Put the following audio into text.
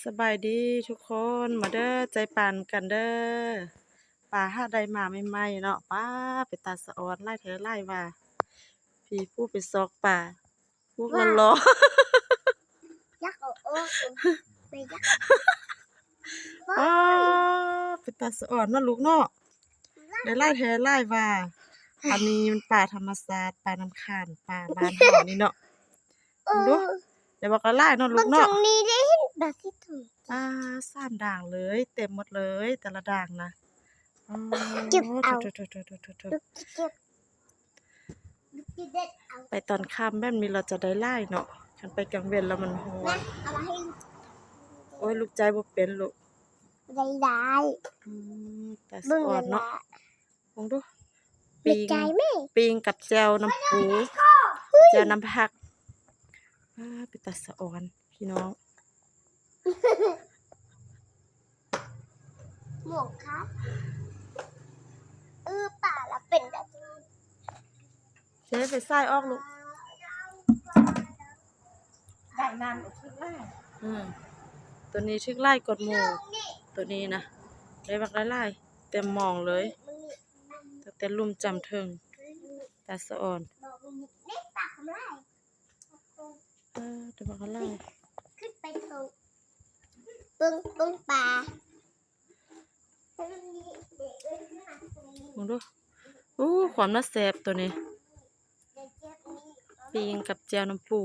สบายดีทุกคนมาเด้อใจปานกันเด้อปลาหาได้มาใหม่ๆเนาะป้าไปตาสะออนไล่เธอไล่ว่าพี่ผู้ไปซอกป่าพวกละล้อ ยักษ์โอ้ไปยักษ์ ป้าไปตาสะออนเนาะลูกเนาะได้ไล่เธอไล่ว่าอันนี้มันป่าธรรมชาติป่าน้ำค้างป่าบ้านเฮานี่เนาะดูเดี๋ยวบอกก็ไล่เนาะลู บาก งตร เนาะ งนี้ได้เห็นแบบที่ถูก 3 ด่างเลย เต็มหมดเลย แต่ละด่างนะอ๋อ เก็บเอา โถ ลูกที่เก็บลูกที่เด็ดเอา ไปตอนค่ำแบบนี้เราจะได้ไล่เนาะคันไปกลางเว้นแล้วมันฮ้อ นะ น เอามาให้ โอ้ยลูกใจบ่เป็นลูก ได้ แต่สะ เบิ่ง อ่อ กัน น เนาะ ละ มองดู ดี ปิง ใจไหม ปิงกับแจ่วน้ำปูแจ่วน้ำผักเป็นตาสะอ่อนพี่น้อง หมวกครับป่าละเป็นแบบนี้ เจ๊ไปใส่ออกลูก ได้นานขึ้นมาก ตัวนี้ชื่อไล่กดหมูตัวนี้นะได้บักไล่เต็มหมองเลยตั้งแต่ลุ่มจำเทิงตาสะอ่อน บอกมึงเล็กปากทำไร เดี๋ยวบักไล่ ขึ้นไปเถอะปึ้งป่า มองดูความน่าแซ่บตัวนี้ปิงกับแจ่วน้ำปู